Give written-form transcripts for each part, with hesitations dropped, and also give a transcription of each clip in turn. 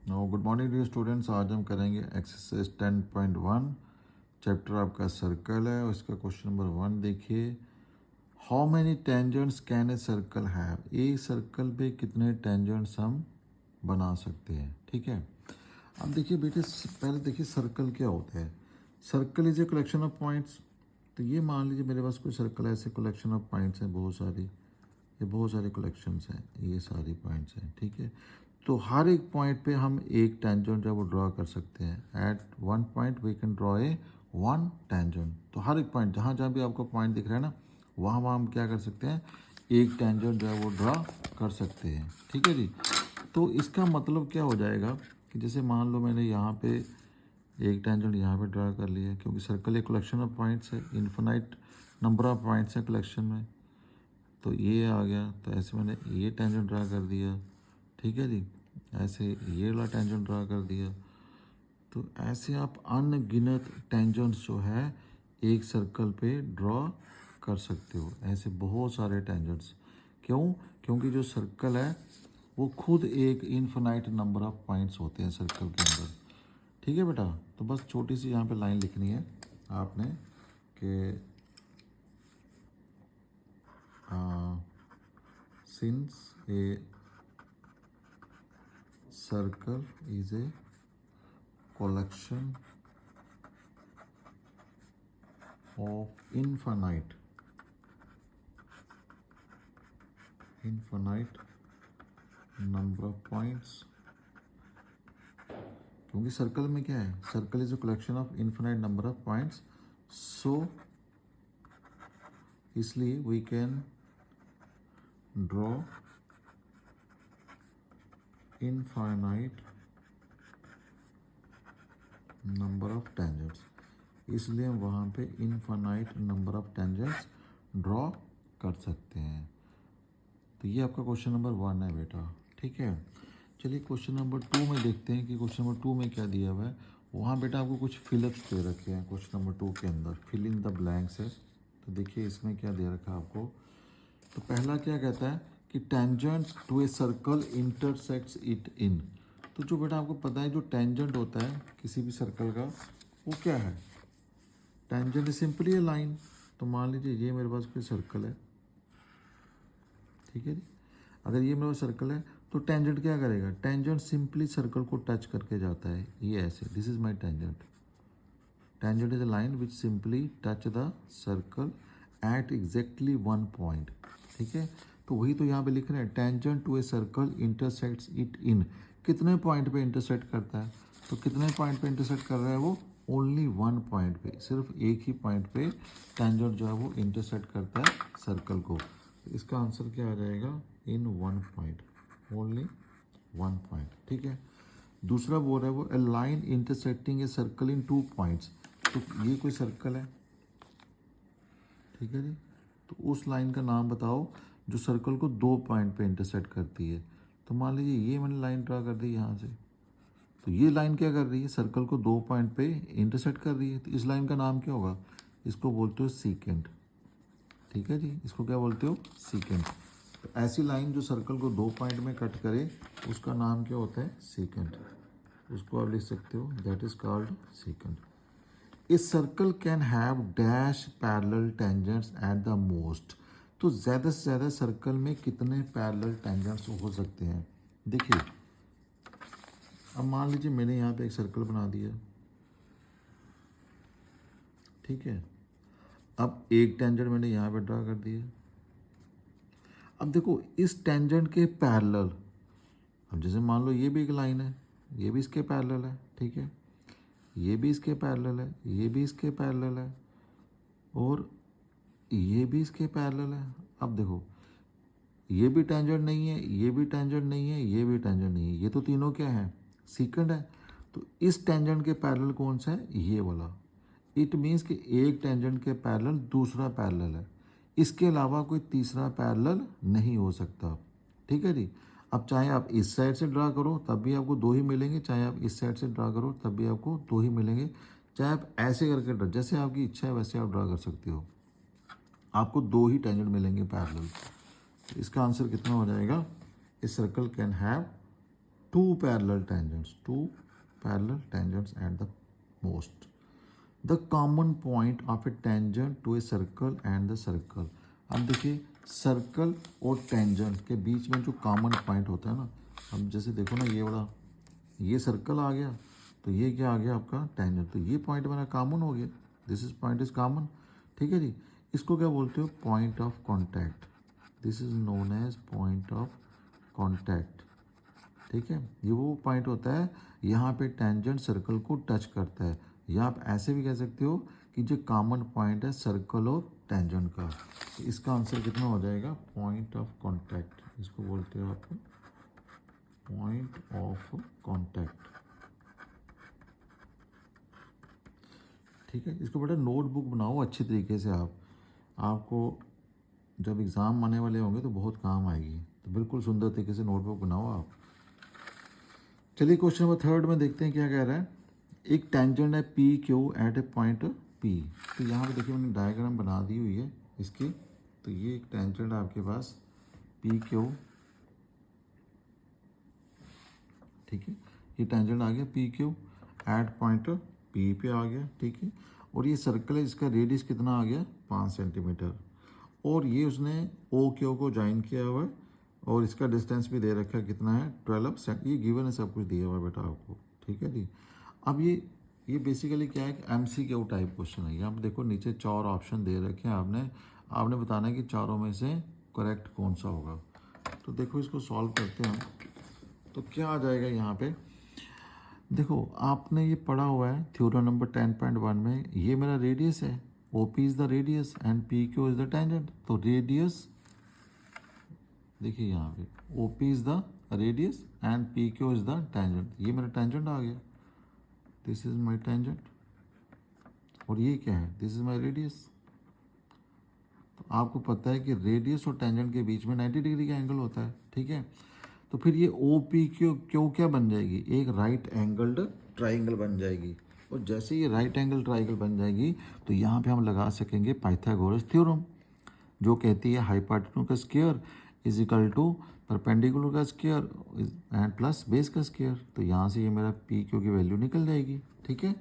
Good morning dear students. आज हम करेंगे एक्सरसाइज 10.1। चैप्टर आपका सर्कल है और इसका क्वेश्चन नंबर 1 देखिए। How many tangents can a circle have. एक सर्कल पे कितने टेंजेंट्स हम बना सकते हैं। ठीक है, अब देखिए बेटे, पहले देखिए सर्कल क्या होता है। Circle is a collection of points. तो ये मान लीजिए मेरे पास कोई सर्कल है, ऐसे कलेक्शन ऑफ पॉइंट्स हैं बहुत सारी, ये बहुत सारे कलेक्शंस हैं, ये सारी पॉइंट्स हैं। ठीक है, तो हर एक पॉइंट पे हम एक टेंजेंट जो है वो ड्रॉ कर सकते हैं। At one point we can draw a one tangent. तो हर एक पॉइंट, जहाँ जहाँ भी आपको पॉइंट दिख रहा है ना, वहाँ वहाँ हम क्या कर सकते हैं, एक टेंजेंट जो है वो ड्रॉ कर सकते हैं। ठीक है जी। तो इसका मतलब क्या हो जाएगा कि जैसे मान लो मैंने यहाँ पे एक टेंजेंट यहाँ पे ड्रा कर लिया, क्योंकि सर्कल एक कलेक्शन ऑफ पॉइंट्स है, इन्फिनाइट नंबर ऑफ पॉइंट्स है कलेक्शन में। तो ये आ गया, तो ऐसे मैंने ये टेंजेंट ड्रा कर दिया। ठीक है जी, ऐसे ये वाला टेंजेंट ड्रा कर दिया। तो ऐसे आप अनगिनत टेंजेंट्स जो है एक सर्कल पे ड्रॉ कर सकते हो, ऐसे बहुत सारे टेंजेंट्स। क्यों? क्योंकि जो सर्कल है वो खुद एक इनफिनाइट नंबर ऑफ पॉइंट्स होते हैं सर्कल के अंदर। ठीक है बेटा, तो बस छोटी सी यहाँ पे लाइन लिखनी है आपने कि since a circle is a collection of infinite number of points। क्योंकि सर्कल में क्या है, circle is a collection of infinite number of points, so इसलिए we can draw infinite number of tangents. इसलिए हम वहाँ पे infinite number of tangents draw कर सकते हैं। तो ये आपका क्वेश्चन नंबर 1 है बेटा। ठीक है, चलिए क्वेश्चन नंबर 2 में देखते हैं कि क्वेश्चन नंबर 2 में क्या दिया हुआ है। वहाँ बेटा आपको कुछ फिलअप्स दे रखे हैं क्वेश्चन नंबर 2 के अंदर, फिल इन द ब्लैंक्स है। तो देखिए इसमें क्या दे रखा है आपको। तो पहला क्या कहता है कि tangent to a circle intersects it in. तो जो बेटा आपको पता है, जो टेंजेंट होता है किसी भी सर्कल का, वो क्या है, टेंजेंट सिंपली ए लाइन। तो मान लीजिए ये मेरे पास कोई सर्कल है। ठीक है जी, अगर ये मेरा सर्कल है तो टेंजेंट क्या करेगा, टेंजेंट सिंपली सर्कल को टच करके जाता है, ये ऐसे, this is my tangent. Tangent is a line which simply touch the circle at exactly one point. ठीक है, तो वही तो यहाँ पे लिख रहे हैं, tangent to a circle intersects it in. कितने पॉइंट पे इंटरसेक्ट करता है, तो कितने पॉइंट पे इंटरसेक्ट कर रहा है वो, ओनली वन पॉइंट पे, सिर्फ एक ही पॉइंट पे टेंजेंट जो है वो इंटरसेक्ट करता है सर्कल को। इसका आंसर क्या आ जाएगा, in one point, only one point. ठीक है, दूसरा बोल रहा है वो, a line intersecting a circle in two points. तो ये कोई सर्कल है। ठीक है जी, तो उस लाइन का नाम बताओ जो सर्कल को दो पॉइंट पे इंटरसेक्ट करती है। तो मान लीजिए ये मैंने लाइन ड्रा कर दी यहाँ से, तो ये लाइन क्या कर रही है, सर्कल को दो पॉइंट पे इंटरसेक्ट कर रही है। तो इस लाइन का नाम क्या होगा, इसको बोलते हो सीकेंट। ठीक है जी, इसको क्या बोलते हो, सीकेंट। तो ऐसी लाइन जो सर्कल को दो पॉइंट में कट करे उसका नाम क्या होता है, सीकेंट। उसको आप लिख सकते हो, that is called secant. A circle can have dash parallel tangents at the most. तो ज़्यादा से ज़्यादा सर्कल में कितने पैरेलल टेंजेंट्स हो सकते हैं। देखिए, अब मान लीजिए मैंने यहाँ पे एक सर्कल बना दिया। ठीक है, अब एक टेंजेंट मैंने यहाँ पे ड्रा कर दिया। अब देखो इस टेंजेंट के पैरेलल, अब जैसे मान लो ये भी एक लाइन है, ये भी इसके पैरेलल है। ठीक है, ये भी इसके पैरेलल है, ये भी इसके पैरेलल है, और ये भी इसके पैरेलल है। अब देखो ये भी टेंजेंट नहीं है, ये भी टेंजेंट नहीं है, ये भी टेंजेंट नहीं है, ये तो तीनों क्या है, सीकेंट है। तो इस टेंजेंट के पैरेलल कौन सा है, ये वाला। इट मीन्स कि एक टेंजेंट के पैरेलल दूसरा पैरेलल है, इसके अलावा कोई तीसरा पैरेलल नहीं हो सकता। ठीक है जी, अब चाहे आप इस साइड से ड्रा करो तब भी आपको दो ही मिलेंगे, चाहे आप इस साइड से ड्रा करो तब भी आपको दो ही मिलेंगे, चाहे आप ऐसे करके ड्रा, जैसे आपकी इच्छा है वैसे आप ड्रा कर सकते हो, आपको दो ही टेंजेंट मिलेंगे पैरेलल। तो इसका आंसर कितना हो जाएगा, a circle can have two parallel tangents at the most. The common point of a tangent to a circle and the circle. अब देखिए सर्कल और टेंजेंट के बीच में जो कॉमन पॉइंट होता है ना, अब जैसे देखो ना, ये वाला ये सर्कल आ गया, तो ये क्या आ गया आपका टेंजेंट, तो ये पॉइंट मेरा कॉमन हो गया, this is point is common, ठीक है जी। इसको क्या बोलते हो, point of contact, this is known as point of contact, ठीक है। ये वो पॉइंट होता है यहाँ पे टेंजेंट सर्कल को टच करता है, या आप ऐसे भी कह सकते हो कि जो कॉमन पॉइंट है सर्कल और टेंजेंट का, तो इसका आंसर कितना हो जाएगा, पॉइंट ऑफ कॉन्टैक्ट, इसको बोलते हो आप पॉइंट ऑफ कॉन्टैक्ट, ठीक है। इसको बेटा नोटबुक बनाओ अच्छी तरीके से, आपको जब एग्ज़ाम आने वाले होंगे तो बहुत काम आएगी, तो बिल्कुल सुंदर तरीके से नोटबुक बनाओ आप। चलिए क्वेश्चन नंबर 3 में देखते हैं क्या कह रहा है। एक टेंजेंट है पी क्यू एट ए पॉइंट पी, तो यहाँ पे देखिए मैंने डायग्राम बना दी हुई है इसकी, तो ये एक टेंजेंट है आपके पास पी क्यू, ठीक है, ये टेंजेंट आ गया P Q at point P पे आ गया, ठीक है। और ये सर्कल है, इसका रेडियस कितना आ गया 5 सेंटीमीटर, और ये उसने ओ क्यू को ज्वाइन किया हुआ है, और इसका डिस्टेंस भी दे रखा है कितना है 12 सेंट, ये गिवन है, सब कुछ दिया हुआ है बेटा आपको, ठीक है जी। अब ये बेसिकली क्या है कि MCQ टाइप क्वेश्चन है। यहाँ पे देखो नीचे 4 ऑप्शन दे रखे हैं, आपने बताना है कि चारों में से करेक्ट कौन सा होगा। तो देखो इसको सॉल्व करते हैं, तो क्या आ जाएगा यहाँ पे, देखो आपने ये पढ़ा हुआ है थ्योरम नंबर 10.1 में, ये मेरा रेडियस है, OP is the radius and PQ is the tangent, तो रेडियस देखिए यहाँ पे OP is the radius and PQ is the tangent, ये मेरा टेंजेंट आ गया, दिस इज माई टेंजेंट, और ये क्या है, दिस इज माई रेडियस। तो आपको पता है कि रेडियस और टेंजेंट के बीच में 90 डिग्री का एंगल होता है, ठीक है। तो फिर ये OPQ क्या बन जाएगी, एक राइट एंगल्ड ट्राइंगल बन जाएगी, और जैसे ये राइट एंगल ट्राइंगल बन जाएगी तो यहाँ पे हम लगा सकेंगे पाइथागोरस थ्योरम, जो कहती है हाइपोटेन्यूज का square is equal to perpendicular का स्क्वायर एंड प्लस बेस का स्क्वायर, तो यहाँ से ये मेरा PQ की वैल्यू निकल जाएगी, ठीक है।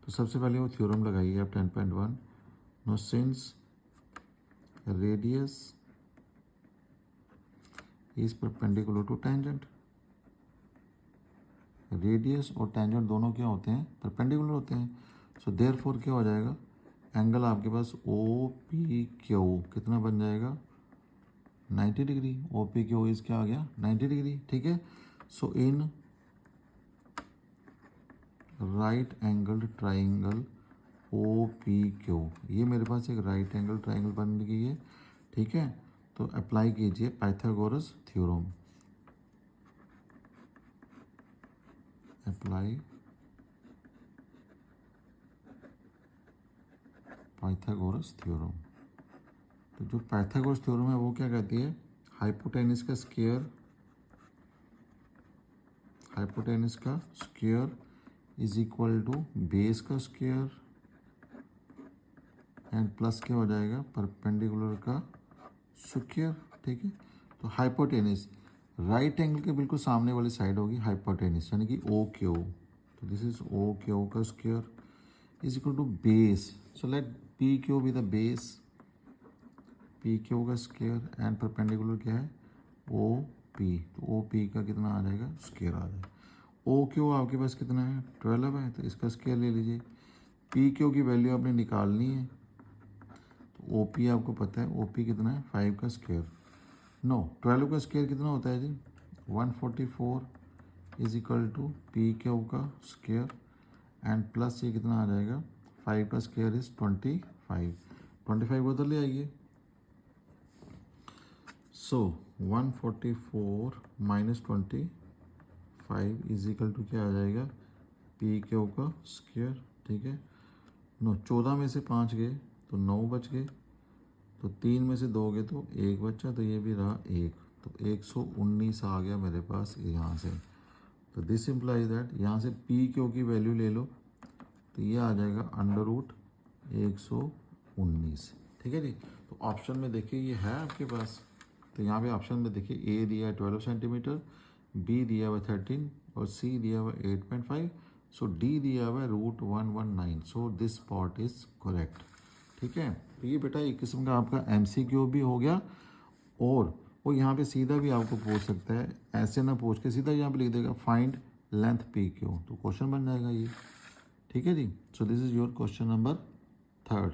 तो सबसे पहले वो थ्योरम लगाइए आप 10.1, no since radius is perpendicular to tangent, radius और टेंजेंट दोनों क्या होते हैं, परपेंडिकुलर होते हैं, सो देयरफॉर क्या हो जाएगा, एंगल आपके पास OPQ कितना बन जाएगा 90 डिग्री, OPQ इज क्या आ गया 90 डिग्री, ठीक है। So in right angle triangle OPQ, ये मेरे पास एक राइट एंगल ट्राइंगल बन गई है, ठीक है। तो अप्लाई कीजिए Pythagoras theorem, apply Pythagoras theorem. तो जो पाइथागोरस थ्योरम है वो क्या कहती है, हाइपोटेनस का square is equal to base का स्क्वायर एंड प्लस क्या हो जाएगा परपेंडिकुलर का स्क्वायर, ठीक है। तो हाइपोटेनस राइट एंगल के बिल्कुल सामने वाली साइड होगी हाइपोटेनस, यानी कि OQ, तो दिस इज OQ का square is equal to base, so let PQ be the base, PQ का स्क्वायर एंड परपेंडिकुलर क्या है OP, तो OP का कितना आ जाएगा स्क्वायर आ जाएगा, OQ आपके पास कितना है 12 है, तो इसका स्क्वायर ले लीजिए, PQ की वैल्यू आपने निकालनी है, तो OP आपको पता है OP कितना है 5 का स्क्वायर, नो 12 का स्क्वायर कितना होता है जी 144 इज इक्वल टू PQ का स्क्वायर एंड प्लस ये कितना आ जाएगा 5 का स्क्वायर इज 25 उधर ले आइए, सो 144 माइनस 25 इज इक्वल टू क्या आ जाएगा PQ का स्क्वायर, ठीक है। 14 में से 5 गए तो 9 बच गए, तो 3 में से 2 गए तो 1 बचा, तो ये भी रहा 1, तो 119 आ गया मेरे पास यहाँ से। तो दिस इम्प्लाइज दैट यहाँ से PQ की वैल्यू ले लो, तो ये आ जाएगा √119, ठीक है जी। तो ऑप्शन में देखिए ये है आपके पास, तो यहाँ पे ऑप्शन में देखिए A दिया है 12 सेंटीमीटर, B दिया हुआ 13 और सी दिया हुआ 8.5, सो डी दिया हुआ है √119, so this spot is correct. ठीक है, तो ये बेटा एक किस्म का आपका MCQ भी हो गया, और वो यहाँ पे सीधा भी आपको पूछ सकता है, ऐसे ना पूछ के सीधा यहाँ पे लिख देगा फाइंड लेंथ PQ, तो क्वेश्चन बन जाएगा ये। ठीक है जी, so this is your question number 3rd।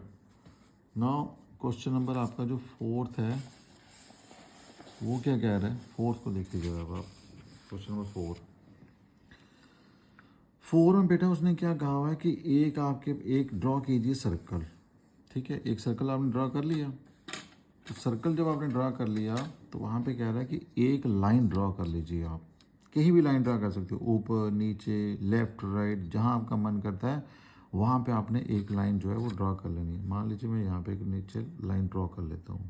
Now question number आपका जो 4th है वो क्या कह रहा है, 4th को देख लीजिएगा आप। क्वेश्चन नंबर 4 में बेटा उसने क्या कहा हुआ है कि एक ड्रॉ कीजिए सर्कल। ठीक है, एक सर्कल आपने ड्रॉ कर लिया, तो सर्कल जब आपने ड्रॉ कर लिया तो वहाँ पे कह रहा है कि एक लाइन ड्रॉ कर लीजिए। आप कहीं भी लाइन ड्रॉ कर सकते हो, ऊपर नीचे लेफ्ट राइट, जहाँ आपका मन करता है वहाँ पे आपने एक लाइन जो है वो ड्रॉ कर लेनी है। मान लीजिए मैं यहाँ पे एक नीचे लाइन ड्रॉ कर लेता हूँ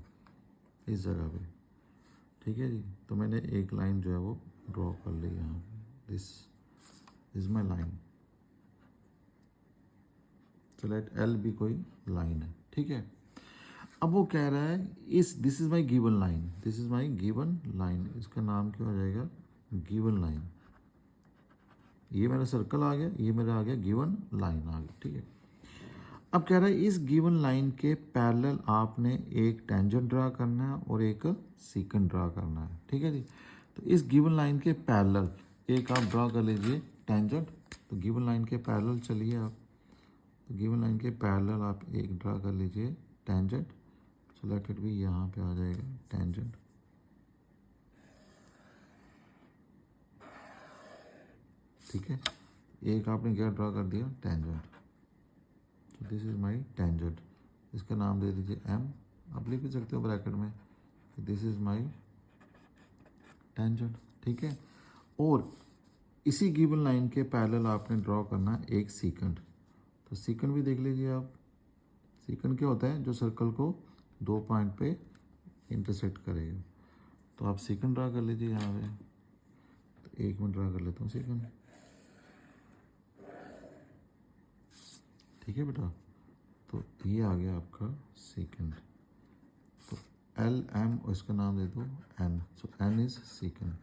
इस जगह पे। ठीक है जी, तो मैंने एक लाइन जो है वो ड्रॉ कर ली यहाँ पे, दिस इज माई लाइन। तो लेट L भी कोई लाइन है। ठीक है, अब वो कह रहा है this is my given line, this is my given line, इसका नाम क्या हो जाएगा, गिवन लाइन। ये मेरा सर्कल आ गया, ये मेरा आ गया गिवन लाइन आ गया। ठीक है, अब कह रहा है इस गिवन लाइन के पैरेलल आपने एक टेंजेंट ड्रा करना है और एक सीकेंट ड्रा करना है। ठीक है जी, तो इस गिवन लाइन के पैरेलल एक आप ड्रा कर लीजिए टेंजेंट। तो गिवन लाइन के पैरेलल चलिए आप, तो गिवन लाइन के पैरेलल आप एक ड्रा कर लीजिए टेंजेंट। सो लेट इट भी यहाँ पे आ जाएगा टेंजेंट। ठीक है, एक आपने क्या ड्रा कर दिया, टेंजेंट। तो दिस इज माई टेंजेंट, इसका नाम दे दीजिए M, आप लिख भी सकते हो ब्रैकेट में, दिस इज माई टेंजेंट। ठीक है, और इसी गिवन लाइन के पैरेलल आपने ड्रॉ करना है एक सीकेंट। तो सीकेंट भी देख लीजिए आप, सीकेंट क्या होता है, जो सर्कल को 2 पॉइंट पे इंटरसेक्ट करेगा। तो आप सीकेंट ड्रा कर लीजिए यहाँ पे, तो एक मिनट ड्रा कर लेता हूँ सीकेंट। ठीक है बेटा, तो ये आ गया आपका सीकेंट। तो LM और इसका नाम दे दो N, so N is secant.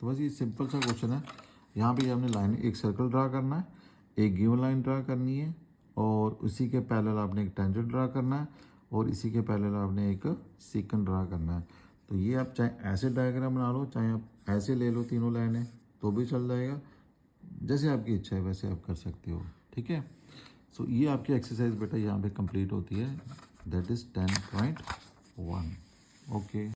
तो बस ये सिंपल सा क्वेश्चन है। यहाँ पे हमने लाइन एक सर्कल ड्रा करना है, एक गिवन लाइन ड्रा करनी है, और उसी के पैरेलल आपने एक टेंजेंट ड्रा करना है, और इसी के पैरेलल आपने एक सीकेंट ड्रा करना है। तो ये आप चाहे ऐसे डायग्राम बना लो, चाहे आप ऐसे ले लो तीनों लाइनें, तो भी चल जाएगा, जैसे आपकी इच्छा है वैसे आप कर सकते हो। ठीक है, सो ये आपकी एक्सरसाइज बेटा यहाँ पे कंप्लीट होती है, दैट इज़ 10.1। ओके।